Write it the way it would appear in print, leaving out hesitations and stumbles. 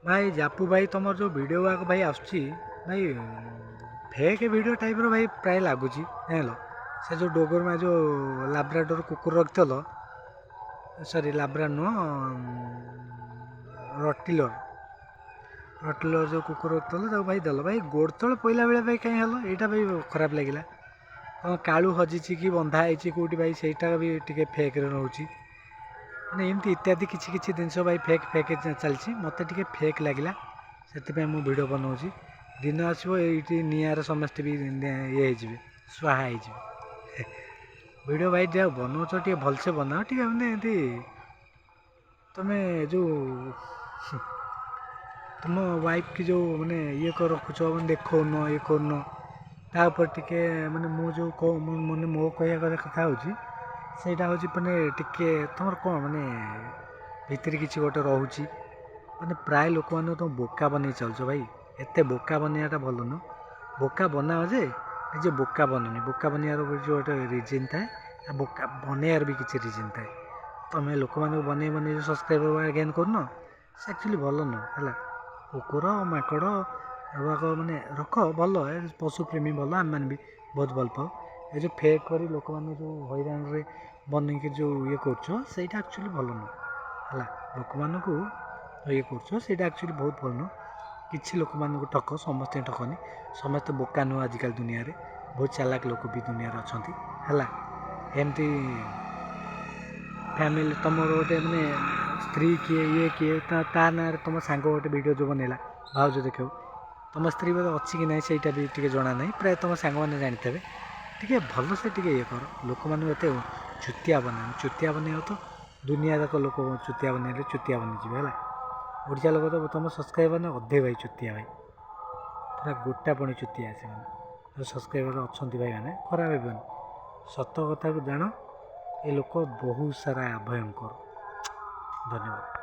भाई जापू भाई तुम जो वीडियो गुड़ाक भाई आसुची भाई फेक वीडियो टाइप भाई प्राय लगुच जान से जो डोगरमा जो लाब्राडोर कुकुर रखिल सरी लाब्रा नुह रटिलर रटिलर जो कुकुर रखिल भाई दल भाई गोड़ तल पहला बेले भाई कहीं हल यहाँ भाई खराब लगे कालू हजिची कि बंधा है कौटी भाई सहीटा भी टे फेक रोचे मैंने एमती इत्यादि किसी किसी जिनस भाई फेक फेक चलती मत टे फेक लगे से मुझे भिड बनाऊँगी दिन आसो ये निआर समस्ते भी ये स्वाहा भिड भाई जो बनाऊच टे भलसे बनाओ टे मैंने तुम्हें जो तुम वाइफ की जो मैंने ये कर रखुच मैंने देखन ये करन तापर टे मैंने मुझे मैंने मो कह कथा हूँ ସେଇଟା ହେଉଛି ମାନେ ଟିକେ ତୁମର କ'ଣ ମାନେ ଭିତରେ କିଛି ଗୋଟେ ରହୁଛି ମାନେ ପ୍ରାୟ ଲୋକମାନଙ୍କୁ ତୁମ ବୋକା ବନେଇ ଚାଲୁଛ ଭାଇ ଏତେ ବୋକା ବନେଇବାଟା ଭଲ ନୁହଁ ବୋକା ବନାଅ ଯେ ନିଜେ ବୋକା ବନୁନି ବୋକା ବନେଇବାର କିଛି ଗୋଟେ ରିଜିନ୍ ଥାଏ ଆଉ ବୋକା ବନେଇବାର ବି କିଛି ରିଜିନ୍ ଥାଏ ତୁମେ ଲୋକମାନଙ୍କୁ ବନେଇ ବନେଇ ସବସ୍କ୍ରାଇବର ଗେନ୍ କରୁନ ସେ ଆକ୍ଚୁଆଲି ଭଲ ନୁହଁ ହେଲା କୁକୁର ମାଙ୍କଡ଼ ଏଗୁଡ଼ାକ ମାନେ ରଖ ଭଲ ପଶୁପ୍ରେମୀ ଭଲ ଆମେମାନେ ବି ବହୁତ ଭଲ ପାଉ ଏ ଯେଉଁ ଫେକ୍ କରି ଲୋକମାନଙ୍କୁ ଯେଉଁ ହଇରାଣରେ ବନେଇକି ଯେଉଁ ଇଏ କରୁଛ ସେଇଟା ଆକ୍ଚୁଆଲି ଭଲ ନୁହଁ ହେଲା ଲୋକମାନଙ୍କୁ ଇଏ କରୁଛ ସେଇଟା ଆକ୍ଚୁଆଲି ବହୁତ ଭଲ ନୁହଁ କିଛି ଲୋକମାନଙ୍କୁ ଠକ ସମସ୍ତଙ୍କୁ ଠକନି ସମସ୍ତେ ବୋକା ନୁହଁ ଆଜିକାଲି ଦୁନିଆରେ ବହୁତ ଚାଲାକ ଲୋକ ବି ଦୁନିଆରେ ଅଛନ୍ତି ହେଲା ଏମିତି ଫ୍ୟାମିଲି ତୁମର ଗୋଟେ ମାନେ ସ୍ତ୍ରୀ କିଏ ଇଏ କିଏ ତା ନାଁରେ ତୁମ ସାଙ୍ଗ ଗୋଟେ ଭିଡ଼ିଓ ଯେଉଁ ବନେଇଲା ଭାଉଜ ଦେଖିବ ତୁମ ସ୍ତ୍ରୀ ବୋଧେ ଅଛି କି ନାହିଁ ସେଇଟା ବି ଟିକେ ଜଣା ନାହିଁ ପ୍ରାୟ ତୁମ ସାଙ୍ଗମାନେ ଜାଣିଥିବେ ଟିକେ ଭଲସେ ଟିକେ ଇଏ କର ଲୋକମାନଙ୍କୁ ଏତେ ଚୁତିଆ ବନେଇବ ତ ଦୁନିଆ ଯାକ ଲୋକ ଚୁତିଆ ବନେଇଲେ ଚୁତିଆ ବନେଇଯିବେ ହେଲା ଓଡ଼ିଶା ଲୋକ ତ ତୁମ ସବସ୍କ୍ରାଇବର ନା ଅଧେ ଭାଇ ଚୁତିଆ ଭାଇ ପୁରା ଗୋଟା ପଣି ଚୁତିଆ ସେମାନେ ଯେଉଁ ସବସ୍କ୍ରାଇବର ଅଛନ୍ତି ଭାଇମାନେ ଖରାପ ହେବନି ସତ କଥାକୁ ଜାଣ ଏ ଲୋକ ବହୁତ ସାରା ଭୟଙ୍କର ଧନ୍ୟବାଦ।